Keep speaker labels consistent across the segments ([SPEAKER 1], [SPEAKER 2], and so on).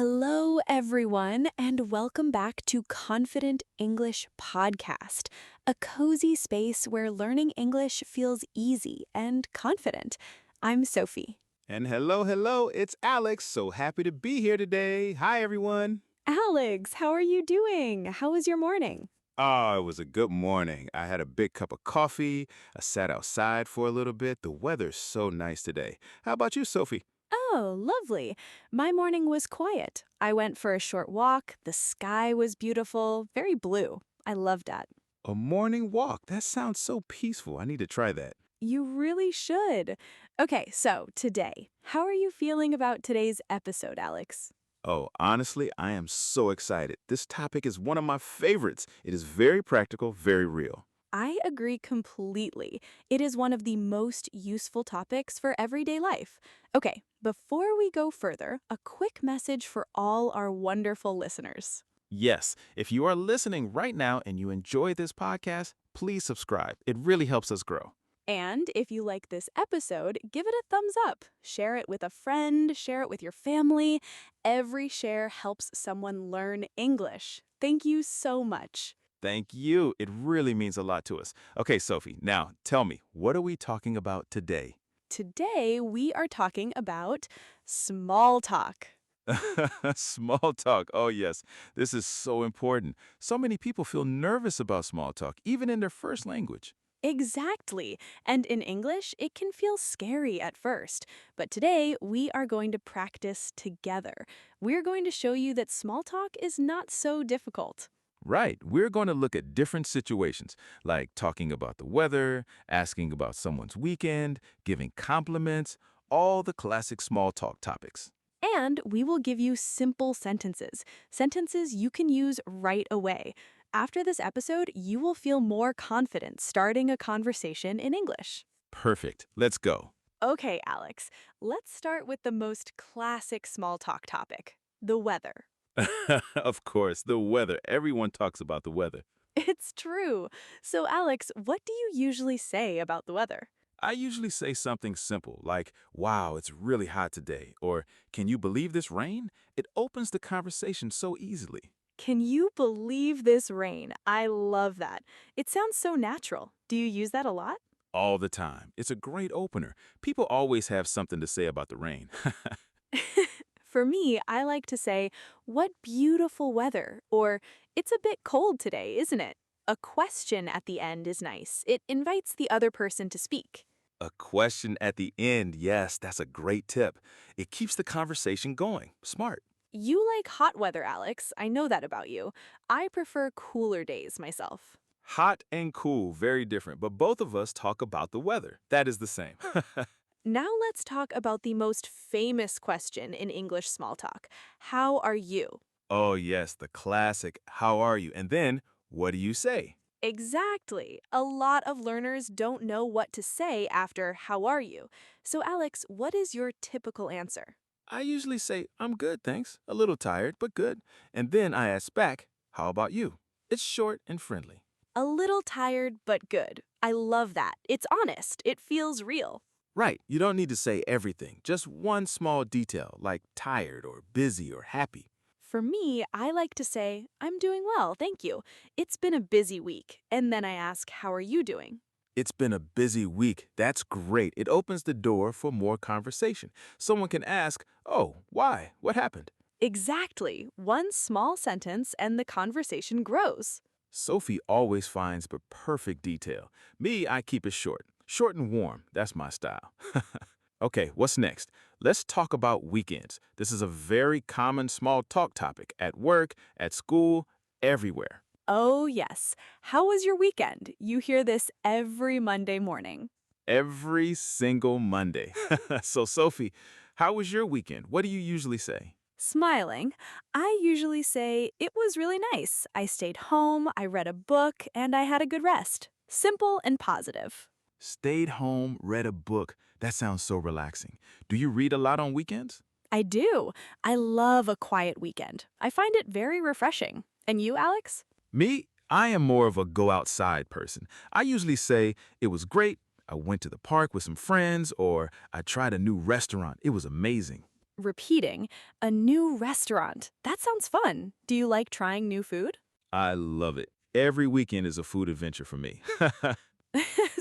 [SPEAKER 1] Hello, everyone, and welcome back to Confident English Podcast, a cozy space where learning English feels easy and confident. I'm Sophie.
[SPEAKER 2] And hello, it's Alex. So happy to be here today. Hi, everyone.
[SPEAKER 1] Alex, how are you doing? How was your morning?
[SPEAKER 2] Oh, it was a good morning. I had a big cup of coffee. I sat outside for a little bit. The weather's so nice today. How about you, Sophie?
[SPEAKER 1] Oh, lovely. My morning was quiet. I went for a short walk. The sky was beautiful, very blue. I loved that.
[SPEAKER 2] A morning walk. That sounds so peaceful. I need to try that.
[SPEAKER 1] You really should. Okay, so today, how are you feeling about today's episode, Alex?
[SPEAKER 2] Oh, honestly, I am so excited. This topic is one of my favorites. It is very practical, very real.
[SPEAKER 1] I agree completely. It is one of the most useful topics for everyday life. Okay, before we go further, a quick message for all our wonderful listeners.
[SPEAKER 2] Yes, if you are listening right now and you enjoy this podcast, please subscribe. It really helps us grow.
[SPEAKER 1] And if you like this episode, give it a thumbs up. Share it with a friend, share it with your family. Every share helps someone learn English. Thank you so much.
[SPEAKER 2] Thank you. It really means a lot to us. Okay, Sophie, now tell me, what are we talking about today?
[SPEAKER 1] Today, we are talking about small talk.
[SPEAKER 2] Small talk. Oh, yes. This is so important. So many people feel nervous about small talk, even in their first language.
[SPEAKER 1] Exactly. And in English, it can feel scary at first. But today, we are going to practice together. We're going to show you that small talk is not so difficult.
[SPEAKER 2] Right. We're going to look at different situations, like talking about the weather, asking about someone's weekend, giving compliments, all the classic small talk topics.
[SPEAKER 1] And we will give you simple sentences you can use right away. After this episode, you will feel more confident starting a conversation in English.
[SPEAKER 2] Perfect. Let's go.
[SPEAKER 1] Okay, Alex, let's start with the most classic small talk topic, the weather.
[SPEAKER 2] Of course, the weather. Everyone talks about the weather.
[SPEAKER 1] It's true. So, Alex, what do you usually say about the weather?
[SPEAKER 2] I usually say something simple like, wow, it's really hot today, or can you believe this rain? It opens the conversation so easily.
[SPEAKER 1] Can you believe this rain? I love that. It sounds so natural. Do you use that a lot?
[SPEAKER 2] All the time. It's a great opener. People always have something to say about the rain.
[SPEAKER 1] For me, I like to say, what beautiful weather, or it's a bit cold today, isn't it? A question at the end is nice. It invites the other person to speak.
[SPEAKER 2] A question at the end, yes, that's a great tip. It keeps the conversation going. Smart.
[SPEAKER 1] You like hot weather, Alex. I know that about you. I prefer cooler days myself.
[SPEAKER 2] Hot and cool, very different, but both of us talk about the weather. That is the same.
[SPEAKER 1] Now let's talk about the most famous question in English small talk. How are you?
[SPEAKER 2] Oh, yes, the classic, how are you? And then, what do you say?
[SPEAKER 1] Exactly. A lot of learners don't know what to say after how are you. So Alex, what is your typical answer?
[SPEAKER 2] I usually say, I'm good, thanks. A little tired, but good. And then I ask back, how about you? It's short and friendly.
[SPEAKER 1] A little tired but good. I love that. It's honest. It feels real.
[SPEAKER 2] Right, you don't need to say everything, just one small detail, like tired or busy or happy.
[SPEAKER 1] For me, I like to say, I'm doing well, thank you. It's been a busy week. And then I ask, how are you doing?
[SPEAKER 2] It's been a busy week. That's great. It opens the door for more conversation. Someone can ask, oh, why? What happened?
[SPEAKER 1] Exactly. One small sentence and the conversation grows.
[SPEAKER 2] Sophie always finds the perfect detail. Me, I keep it short. Short and warm. That's my style. Okay, what's next? Let's talk about weekends. This is a very common small talk topic at work, at school, everywhere.
[SPEAKER 1] Oh, yes. How was your weekend? You hear this every Monday morning.
[SPEAKER 2] Every single Monday. So, Sophie, how was your weekend? What do you usually say?
[SPEAKER 1] Smiling, I usually say, it was really nice. I stayed home, I read a book, and I had a good rest. Simple and positive.
[SPEAKER 2] Stayed home, read a book. That sounds so relaxing. Do you read a lot on weekends?
[SPEAKER 1] I do. I love a quiet weekend. I find it very refreshing. And you, Alex?
[SPEAKER 2] Me, I am more of a go outside person. I usually say, it was great. I went to the park with some friends, or I tried a new restaurant. It was amazing.
[SPEAKER 1] Repeating, a new restaurant. That sounds fun. Do you like trying new food?
[SPEAKER 2] I love it. Every weekend is a food adventure for me.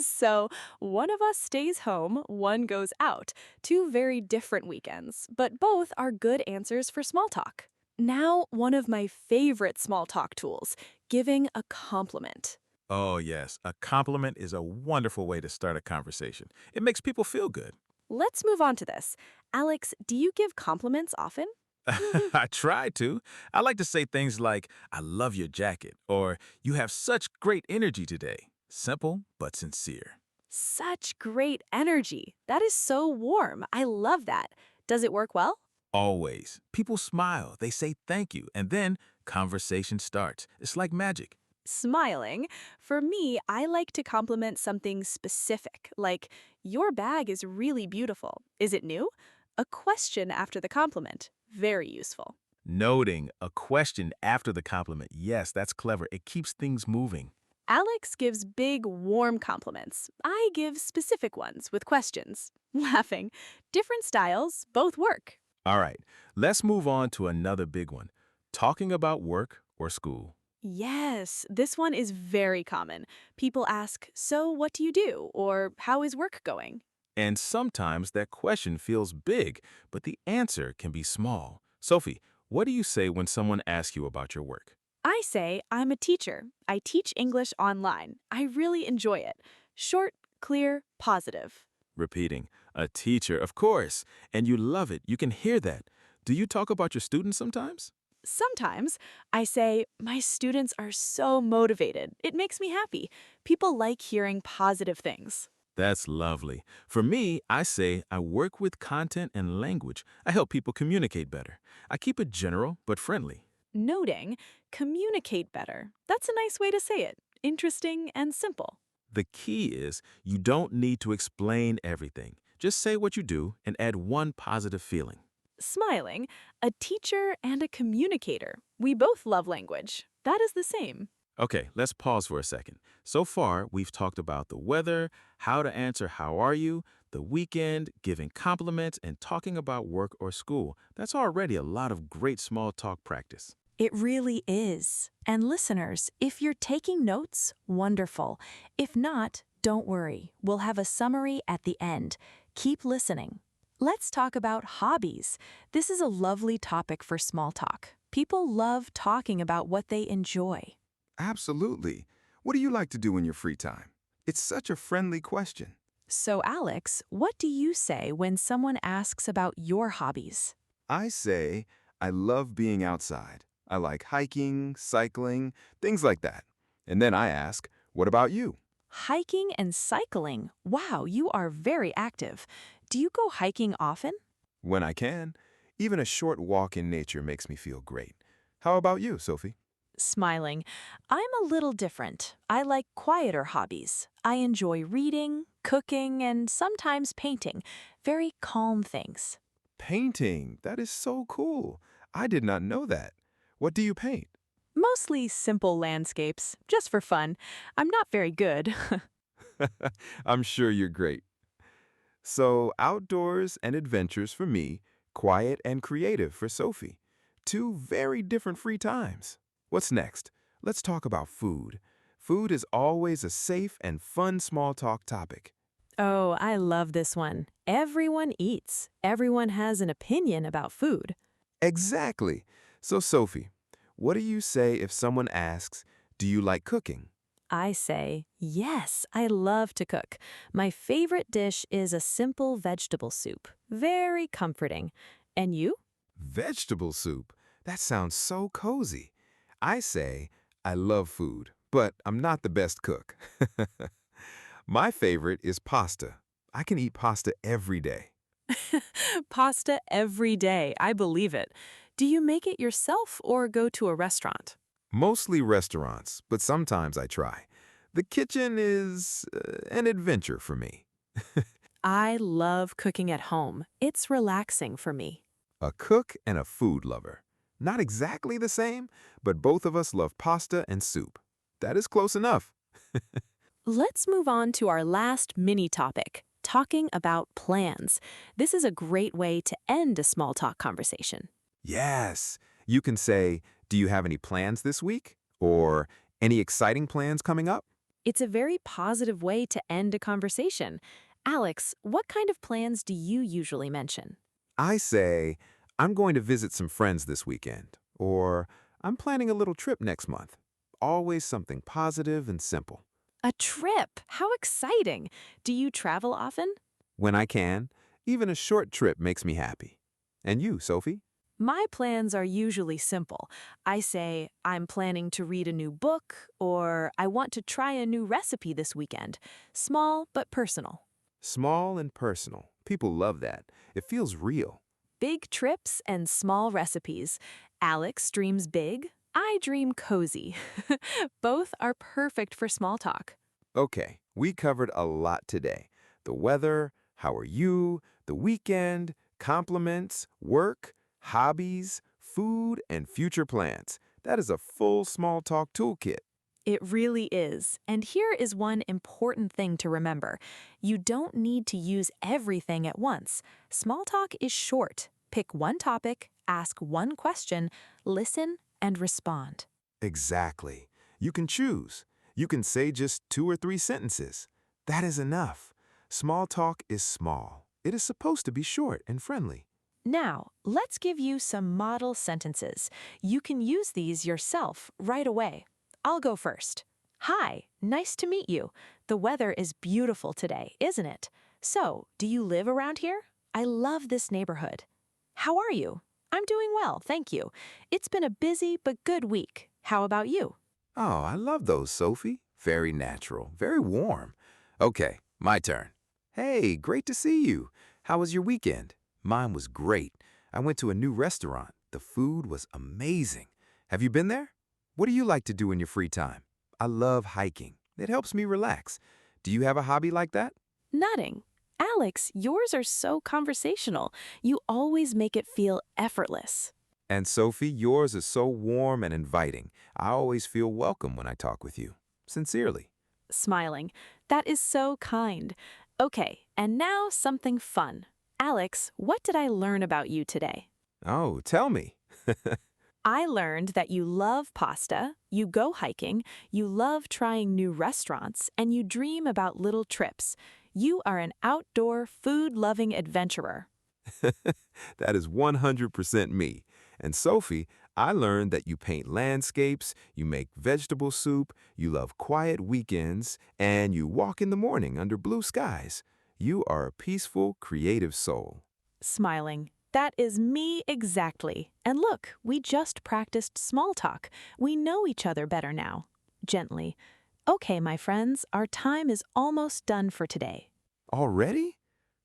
[SPEAKER 1] So, one of us stays home, one goes out. Two very different weekends, but both are good answers for small talk. Now, one of my favorite small talk tools, giving a compliment.
[SPEAKER 2] Oh, yes. A compliment is a wonderful way to start a conversation. It makes people feel good.
[SPEAKER 1] Let's move on to this. Alex, do you give compliments often?
[SPEAKER 2] I try to. I like to say things like, I love your jacket, or you have such great energy today. Simple, but sincere.
[SPEAKER 1] Such great energy. That is so warm. I love that. Does it work well?
[SPEAKER 2] Always. People smile, they say thank you, and then conversation starts. It's like magic.
[SPEAKER 1] Smiling. For me, I like to compliment something specific, like, your bag is really beautiful. Is it new? A question after the compliment. Very useful.
[SPEAKER 2] Noting a question after the compliment. Yes, that's clever. It keeps things moving.
[SPEAKER 1] Alex gives big, warm compliments. I give specific ones with questions. Laughing. Different styles, both work.
[SPEAKER 2] All right, let's move on to another big one. Talking about work or school.
[SPEAKER 1] Yes, this one is very common. People ask, so what do you do? Or how is work going?
[SPEAKER 2] And sometimes that question feels big, but the answer can be small. Sophie, what do you say when someone asks you about your work?
[SPEAKER 1] I say, I'm a teacher. I teach English online. I really enjoy it. Short, clear, positive.
[SPEAKER 2] Repeating, a teacher, of course, and you love it. You can hear that. Do you talk about your students sometimes?
[SPEAKER 1] Sometimes I say, my students are so motivated. It makes me happy. People like hearing positive things.
[SPEAKER 2] That's lovely. For me, I say I work with content and language. I help people communicate better. I keep it general but friendly.
[SPEAKER 1] Noting, communicate better. That's a nice way to say it. Interesting and simple.
[SPEAKER 2] The key is you don't need to explain everything. Just say what you do and add one positive feeling.
[SPEAKER 1] Smiling, a teacher and a communicator. We both love language. That is the same.
[SPEAKER 2] Okay, let's pause for a second. So far, we've talked about the weather, how to answer how are you, the weekend, giving compliments, and talking about work or school. That's already a lot of great small talk practice.
[SPEAKER 1] It really is. And listeners, if you're taking notes, wonderful. If not, don't worry. We'll have a summary at the end. Keep listening. Let's talk about hobbies. This is a lovely topic for small talk. People love talking about what they enjoy.
[SPEAKER 3] Absolutely. What do you like to do in your free time? It's such a friendly question.
[SPEAKER 1] So, Alex, what do you say when someone asks about your hobbies?
[SPEAKER 3] I say, I love being outside. I like hiking, cycling, things like that. And then I ask, what about you?
[SPEAKER 1] Hiking and cycling. Wow, you are very active. Do you go hiking often?
[SPEAKER 3] When I can. Even a short walk in nature makes me feel great. How about you, Sophie?
[SPEAKER 1] Smiling. I'm a little different. I like quieter hobbies. I enjoy reading, cooking, and sometimes painting. Very calm things.
[SPEAKER 3] Painting. That is so cool. I did not know that. What do you paint?
[SPEAKER 1] Mostly simple landscapes, just for fun. I'm not very good.
[SPEAKER 3] I'm sure you're great. So, outdoors and adventures for me, quiet and creative for Sophie. Two very different free times. What's next? Let's talk about food. Food is always a safe and fun small talk topic.
[SPEAKER 1] Oh, I love this one. Everyone eats. Everyone has an opinion about food.
[SPEAKER 3] Exactly. So, Sophie, what do you say if someone asks, do you like cooking?
[SPEAKER 1] I say, yes, I love to cook. My favorite dish is a simple vegetable soup. Very comforting. And you?
[SPEAKER 3] Vegetable soup? That sounds so cozy. I say, I love food, but I'm not the best cook. My favorite is pasta. I can eat pasta every day.
[SPEAKER 1] Pasta every day. I believe it. Do you make it yourself or go to a restaurant?
[SPEAKER 3] Mostly restaurants, but sometimes I try. The kitchen is an adventure for me.
[SPEAKER 1] I love cooking at home. It's relaxing for me.
[SPEAKER 3] A cook and a food lover. Not exactly the same, but both of us love pasta and soup. That is close enough.
[SPEAKER 1] Let's move on to our last mini topic, talking about plans. This is a great way to end a small talk conversation.
[SPEAKER 3] Yes. You can say, do you have any plans this week? Or any exciting plans coming up?
[SPEAKER 1] It's a very positive way to end a conversation. Alex, what kind of plans do you usually mention?
[SPEAKER 3] I say, I'm going to visit some friends this weekend. Or I'm planning a little trip next month. Always something positive and simple.
[SPEAKER 1] A trip! How exciting! Do you travel often?
[SPEAKER 3] When I can, even a short trip makes me happy. And you, Sophie?
[SPEAKER 1] My plans are usually simple. I say, I'm planning to read a new book, or I want to try a new recipe this weekend. Small but personal.
[SPEAKER 3] Small and personal. People love that. It feels real.
[SPEAKER 1] Big trips and small recipes. Alex dreams big. I dream cozy. Both are perfect for small talk.
[SPEAKER 3] Okay, we covered a lot today. The weather, how are you, the weekend, compliments, work, hobbies, food, and future plans. That is a full small talk toolkit.
[SPEAKER 1] It really is. And here is one important thing to remember. You don't need to use everything at once. Small talk is short. Pick one topic, ask one question, listen, and respond.
[SPEAKER 3] Exactly. You can choose. You can say just 2 or 3 sentences. That is enough. Small talk is small. It is supposed to be short and friendly.
[SPEAKER 1] Now, let's give you some model sentences. You can use these yourself right away. I'll go first. Hi, nice to meet you. The weather is beautiful today, isn't it? So, do you live around here? I love this neighborhood. How are you? I'm doing well, thank you. It's been a busy but good week. How about you?
[SPEAKER 3] Oh, I love those, Sophie. Very natural, very warm. Okay, my turn. Hey, great to see you. How was your weekend? Mine was great. I went to a new restaurant. The food was amazing. Have you been there? What do you like to do in your free time? I love hiking. It helps me relax. Do you have a hobby like that?
[SPEAKER 1] Nodding. Alex, yours are so conversational. You always make it feel effortless.
[SPEAKER 3] And Sophie, yours is so warm and inviting. I always feel welcome when I talk with you. Sincerely.
[SPEAKER 1] Smiling. That is so kind. Okay, and now something fun. Alex, what did I learn about you today?
[SPEAKER 3] Oh, tell me.
[SPEAKER 1] I learned that you love pasta, you go hiking, you love trying new restaurants, and you dream about little trips. You are an outdoor, food-loving adventurer.
[SPEAKER 3] That is 100% me. And Sophie, I learned that you paint landscapes, you make vegetable soup, you love quiet weekends, and you walk in the morning under blue skies. You are a peaceful, creative soul.
[SPEAKER 1] Smiling. That is me exactly. And look, we just practiced small talk. We know each other better now. Gently. Okay, my friends, our time is almost done for today.
[SPEAKER 3] Already?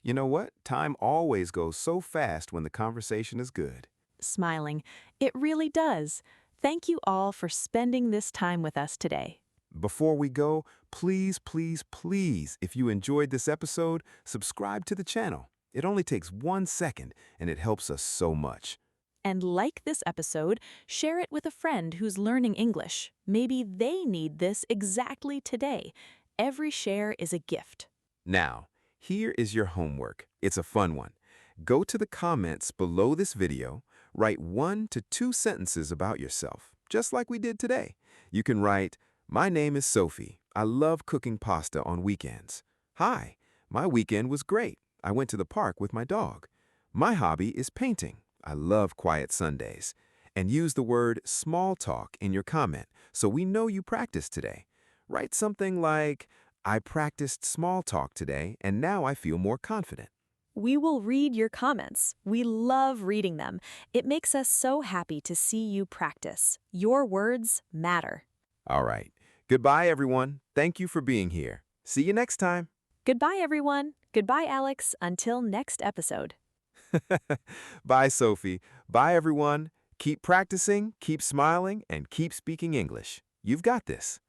[SPEAKER 3] You know what? Time always goes so fast when the conversation is good.
[SPEAKER 1] Smiling. It really does. Thank you all for spending this time with us today.
[SPEAKER 3] Before we go, please, please, please, if you enjoyed this episode, subscribe to the channel. It only takes 1 second, and it helps us so much.
[SPEAKER 1] And like this episode, share it with a friend who's learning English. Maybe they need this exactly today. Every share is a gift.
[SPEAKER 3] Now, here is your homework. It's a fun one. Go to the comments below this video, write 1 to 2 sentences about yourself, just like we did today. You can write, my name is Sophie. I love cooking pasta on weekends. Hi, my weekend was great. I went to the park with my dog. My hobby is painting. I love quiet Sundays. And use the word small talk in your comment so we know you practiced today. Write something like, I practiced small talk today and now I feel more confident.
[SPEAKER 1] We will read your comments. We love reading them. It makes us so happy to see you practice. Your words matter.
[SPEAKER 3] All right. Goodbye, everyone. Thank you for being here. See you next time.
[SPEAKER 1] Goodbye, everyone. Goodbye, Alex. Until next episode.
[SPEAKER 3] Bye, Sophie. Bye, everyone. Keep practicing, keep smiling, and keep speaking English. You've got this.